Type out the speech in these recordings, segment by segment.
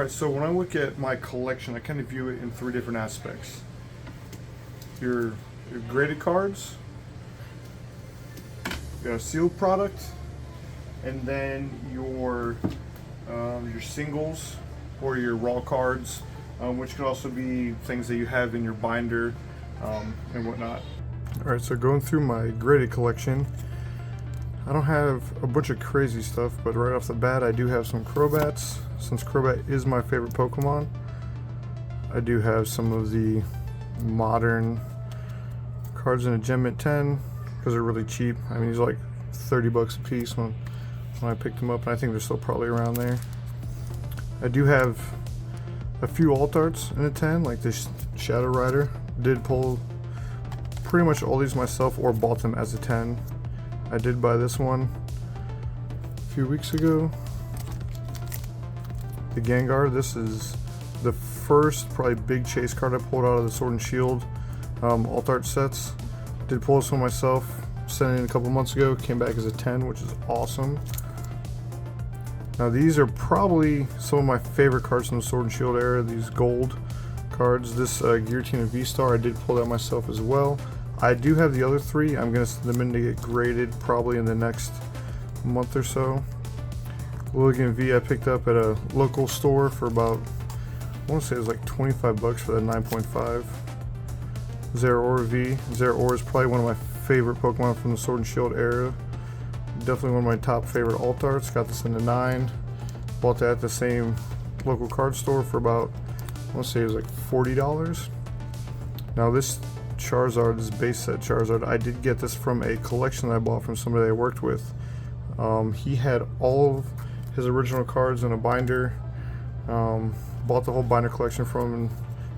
Alright, so when I look at my collection, I kind of view it in three different aspects. Your graded cards, your sealed product, and then your singles or your raw cards, which could also be things that you have in your binder and whatnot. Alright, so going through my graded collection, I don't have a bunch of crazy stuff, but right off the bat I do have some Crobats. Since Crobat is my favorite Pokemon, I do have some of the modern cards in a Gem Mint 10 because they're really cheap. I mean, these are like 30 bucks a piece when I picked them up, and I think they're still probably around there. I do have a few alt arts in a 10, like this Shadow Rider. Did pull pretty much all these myself or bought them as a 10. I did buy this one a few weeks ago. The Gengar, this is the first probably big chase card I pulled out of the Sword and Shield alt art sets. Did pull this one myself, sent it in a couple months ago, came back as a 10, which is awesome. Now these are probably some of my favorite cards from the Sword and Shield era, these gold cards. This Giratina V-Star, I did pull that myself as well. I do have the other three. I'm going to send them in to get graded probably in the next month or so. Lilligant V I picked up at a local store for about, I want to say it was like 25 bucks for that 9.5. Zeraora V. Zeraora is probably one of my favorite Pokemon from the Sword and Shield era. Definitely one of my top favorite alt arts. Got this in the 9. Bought that at the same local card store for about, I want to say it was like $40. Now this Charizard, this base set Charizard, I did get this from a collection that I bought from somebody I worked with. He had all of his original cards in a binder. Bought the whole binder collection from him and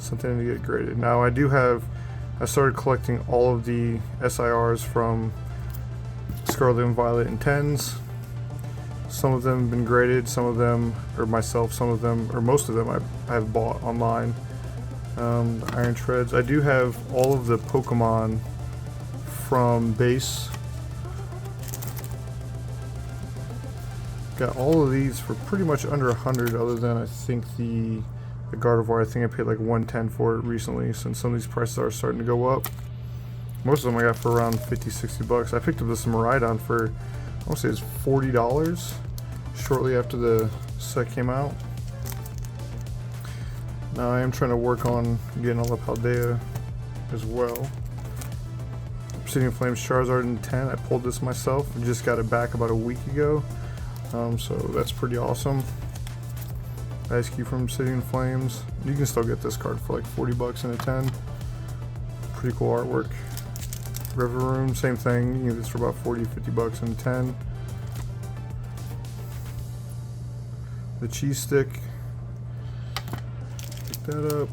sent it in to get graded. Now I started collecting all of the SIRs from Scarlet and Violet in 10s. Some of them have been graded, some of them, or myself, some of them, or most of them I have bought online. Iron Treads. I do have all of the Pokemon from base. Got all of these for pretty much under 100, other than I think the Gardevoir. I think I paid like 110 for it recently, since some of these prices are starting to go up. Most of them I got for around 50-60 bucks. I picked up this Miraidon for, I want to say it's $40 shortly after the set came out. Now I am trying to work on getting all of Paldea as well. Obsidian Flames Charizard in 10. I pulled this myself. I just got it back about a week ago. So that's pretty awesome. Ice Cube from Obsidian Flames. You can still get this card for like 40 bucks in a 10. Pretty cool artwork. River Room, same thing. You can get this for about 40-50 bucks in a 10. The Cheese Stick. Pick that up.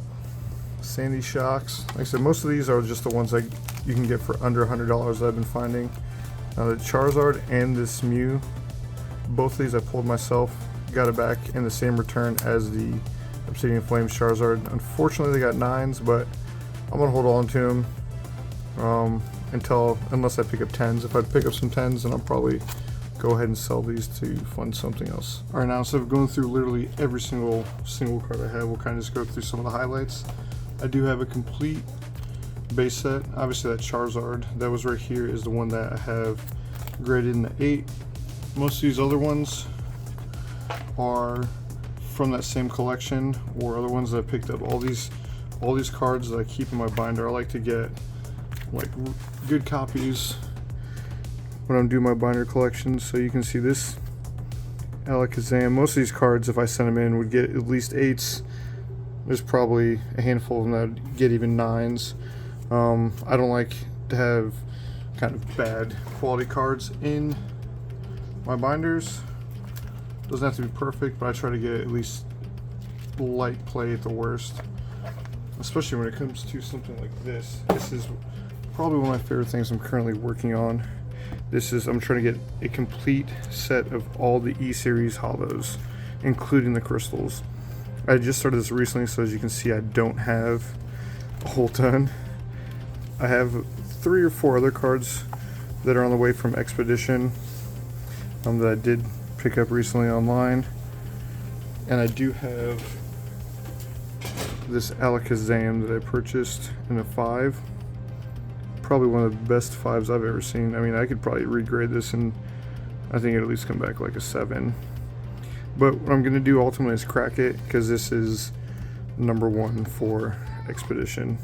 Sandy Shocks. Like I said, most of these are just the ones that you can get for under $100 that I've been finding. Now the Charizard and this Mew, both of these I pulled myself. Got it back in the same return as the Obsidian Flames Charizard. Unfortunately they got 9s, but I'm going to hold on to them unless I pick up 10s. If I pick up some 10s, then I'll probably go ahead and sell these to fund something else. Alright, now instead of going through literally every single card I have, we'll kind of just go through some of the highlights. I do have a complete base set. Obviously that Charizard that was right here is the one that I have graded in the 8. Most of these other ones are from that same collection or other ones that I picked up. All these cards that I keep in my binder, I like to get like good copies when I'm doing my binder collection. So you can see this Alakazam. Most of these cards, if I send them in, would get at least 8s. There's probably a handful of them that would get even 9s. I don't like to have kind of bad quality cards in my binders. Doesn't have to be perfect, but I try to get at least light play at the worst. Especially when it comes to something like this. This is probably one of my favorite things I'm currently working on. I'm trying to get a complete set of all the E-Series hollows, including the crystals. I just started this recently, so as you can see, I don't have a whole ton. I have 3 or 4 other cards that are on the way from Expedition that I did pick up recently online, and I do have this Alakazam that I purchased in a 5. Probably one of the best 5s I've ever seen. I mean, I could probably regrade this and I think it'd at least come back like a 7. But what I'm going to do ultimately is crack it, because this is number 1 for Expedition.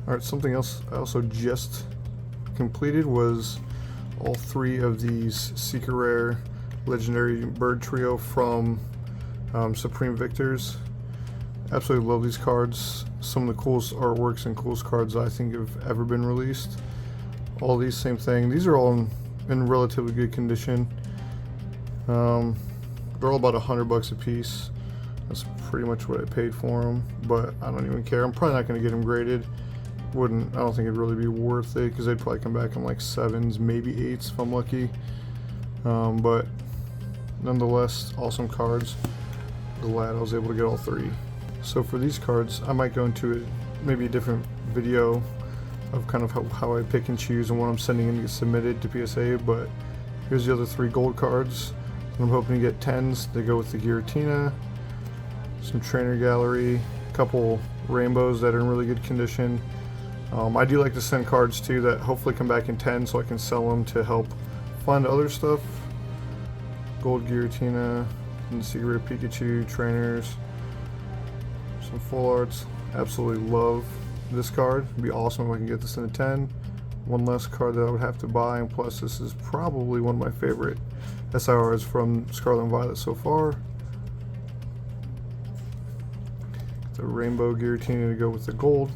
Alright, something else I also just completed was all 3 of these Secret Rare Legendary Bird Trio from Supreme Victors. Absolutely love these cards. Some of the coolest artworks and coolest cards I think have ever been released. All these, same thing. These are all in relatively good condition. They're all about $100 a piece. That's pretty much what I paid for them, but I don't even care. I'm probably not going to get them graded. I don't think it'd really be worth it, because they'd probably come back in like 7s, maybe 8s if I'm lucky. But nonetheless, awesome cards. Glad I was able to get all 3. So for these cards, I might go into maybe a different video of kind of how I pick and choose and what I'm sending in to get submitted to PSA, but here's the other 3 gold cards. I'm hoping to get 10s to go with the Giratina, some Trainer Gallery, a couple Rainbows that are in really good condition. I do like to send cards too that hopefully come back in 10 so I can sell them to help fund other stuff. Gold Giratina, and Secret Rare Pikachu, Trainers, some full arts. Absolutely love this card. It'd be awesome if I can get this in a 10. One less card that I would have to buy, and plus this is probably one of my favorite SIRs from Scarlet and Violet so far. The Rainbow Giratina to go with the gold.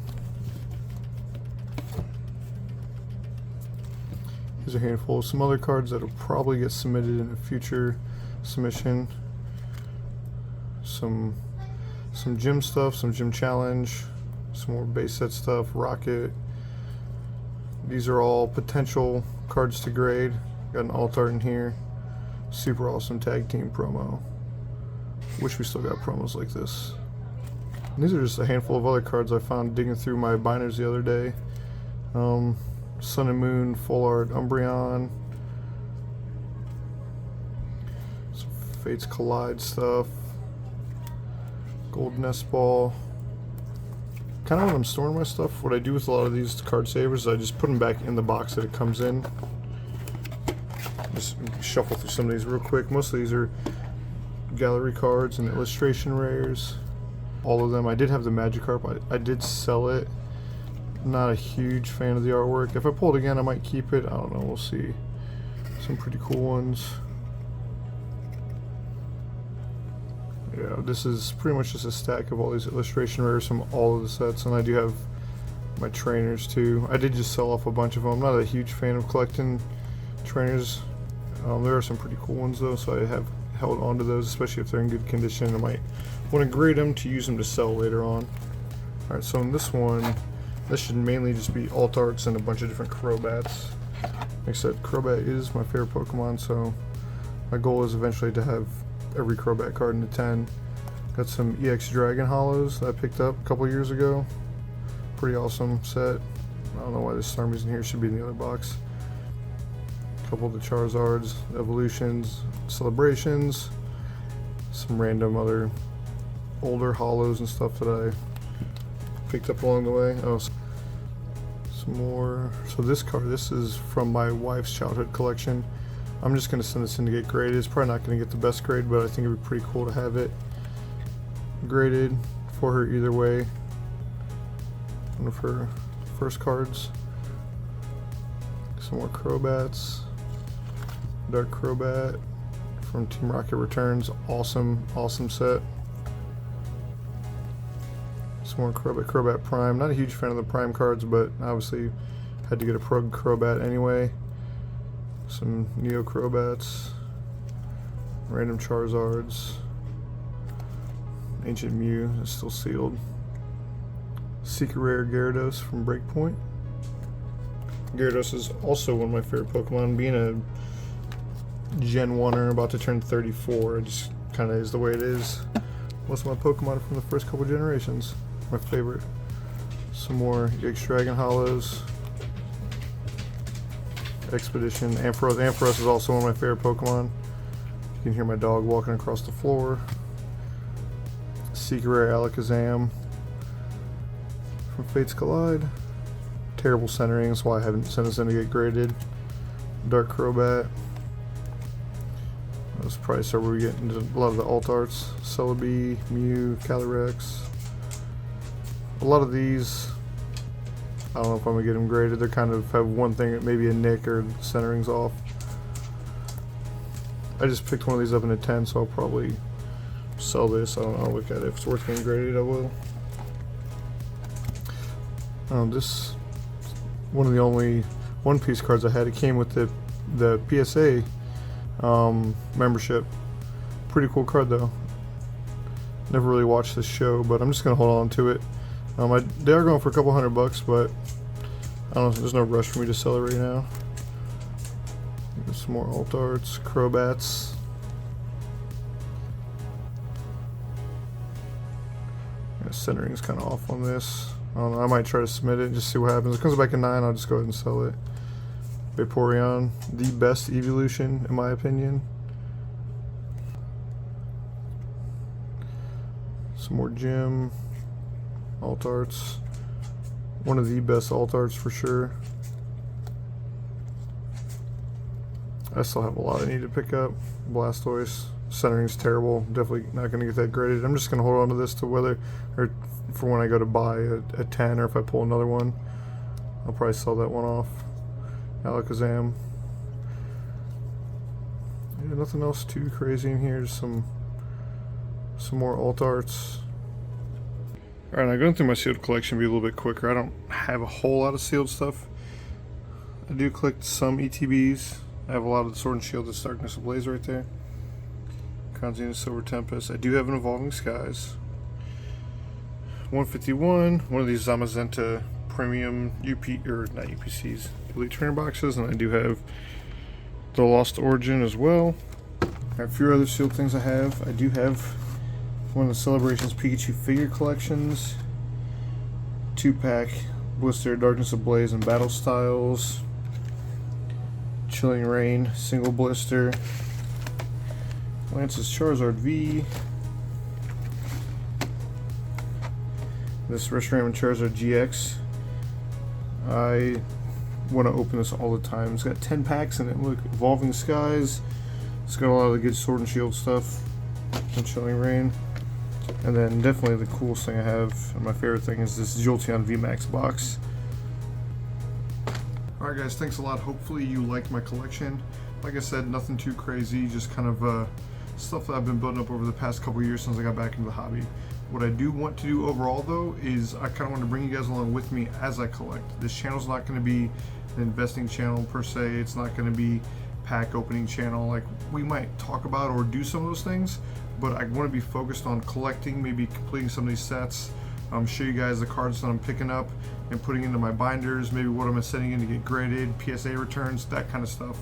Here's a handful of some other cards that will probably get submitted in a future submission. Some gym stuff, some gym challenge, some more base set stuff, Rocket. These are all potential cards to grade. Got an alt art in here. Super awesome tag team promo. Wish we still got promos like this. And these are just a handful of other cards I found digging through my binders the other day. Sun and Moon, full art Umbreon. Some Fates Collide stuff. Gold Nest Ball. Kind of when I'm storing my stuff, what I do with a lot of these card savers is I just put them back in the box that it comes in. Just shuffle through some of these real quick. Most of these are gallery cards and illustration rares. All of them. I did have the Magikarp. I did sell it. Not a huge fan of the artwork. If I pull it again, I might keep it. I don't know. We'll see. Some pretty cool ones. Yeah, this is pretty much just a stack of all these illustration rares from all of the sets, and I do have my trainers too. I did just sell off a bunch of them. I'm not a huge fan of collecting trainers. There are some pretty cool ones though, so I have held on to those, especially if they're in good condition. I might want to grade them to use them to sell later on. Alright, so in this one, this should mainly just be alt arts and a bunch of different Crobats. Like I said, Crobat is my favorite Pokemon, so my goal is eventually to have every Crobat card in the 10. Got some EX Dragon Hollows that I picked up a couple years ago. Pretty awesome set. I don't know why this Starmie's in here, should be in the other box. A couple of the Charizards, Evolutions, Celebrations, some random other older hollows and stuff that I picked up along the way. Oh, some more. So this card, this is from my wife's childhood collection. I'm just going to send this in to get graded. It's probably not going to get the best grade, but I think it'd be pretty cool to have it graded for her either way. One of her first cards. Some more Crobats. Dark Crobat from Team Rocket Returns. Awesome, awesome set. Some more Crobat Prime. Not a huge fan of the Prime cards, but obviously had to get a Prog Crobat anyway. Some Neo Crobats. Random Charizards. Ancient Mew is still sealed. Secret Rare Gyarados from Breakpoint. Gyarados is also one of my favorite Pokemon. Being a Gen 1er, about to turn 34, it just kind of is the way it is. Most of my Pokemon are from the first couple generations. My favorite. Some more EX Dragon Hollows. Expedition. Ampharos. Ampharos is also one of my favorite Pokemon. You can hear my dog walking across the floor. Secret Rare Alakazam from Fates Collide. Terrible centering, that's why I haven't sent this in to get graded. Dark Crobat. This probably start where we get into a lot of the alt arts. Celebi, Mew, Calyrex. A lot of these, I don't know if I'm gonna get them graded. They kind of have one thing, maybe a nick or centering's off. I just picked one of these up in a 10, so I'll probably sell this. I don't know, I'll look at it. If it's worth getting graded, I will. This one of the only One Piece cards I had. It came with the PSA membership. Pretty cool card though. Never really watched this show, but I'm just gonna hold on to it. They are going for a couple $100, but I don't know. There's no rush for me to sell it right now. There's some more alt arts, Crobats. Yeah, centering is kind of off on this. I don't know. I might try to submit it and just see what happens. If it comes back in 9, I'll just go ahead and sell it. Vaporeon, the best evolution in my opinion. Some more gym. Alt arts. One of the best alt arts for sure. I still have a lot I need to pick up. Blastoise. Centering's terrible. Definitely not going to get that graded. I'm just going to hold on to this to whether, or for when I go to buy a 10, or if I pull another one, I'll probably sell that one off. Alakazam. Yeah, nothing else too crazy in here. Just some more alt arts. Alright, now going through my sealed collection will be a little bit quicker. I don't have a whole lot of sealed stuff. I do collect some ETBs. I have a lot of the Sword and Shield, this Darkness Ablaze right there. Conzina Silver Tempest. I do have an Evolving Skies. 151. One of these Zamazenta Premium not UPCs, Elite Trainer boxes, and I do have the Lost Origin as well. I have a few other sealed things I have. I do have one of the Celebrations Pikachu figure collections. 2-pack blister Darkness Ablaze and Battle Styles. Chilling Rain single blister. Lance's Charizard V. This Reshiram Charizard GX. I want to open this all the time. It's got 10 packs in it. Look, Evolving Skies. It's got a lot of the good Sword and Shield stuff. And Chilling Rain. And then definitely the coolest thing I have, and my favorite thing, is this Jolteon VMAX box. Alright guys, thanks a lot. Hopefully you liked my collection. Like I said, nothing too crazy, just kind of stuff that I've been building up over the past couple years since I got back into the hobby. What I do want to do overall though is I kind of want to bring you guys along with me as I collect. This channel's not going to be an investing channel per se. It's not going to be pack opening channel. Like, we might talk about or do some of those things, but I want to be focused on collecting, maybe completing some of these sets, show you guys the cards that I'm picking up and putting into my binders, maybe what I'm sending in to get graded, PSA returns, that kind of stuff.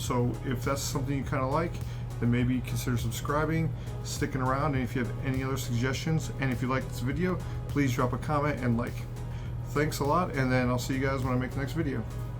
So if that's something you kind of like, then maybe consider subscribing, sticking around, and if you have any other suggestions, and if you like this video, please drop a comment and like. Thanks a lot, and then I'll see you guys when I make the next video.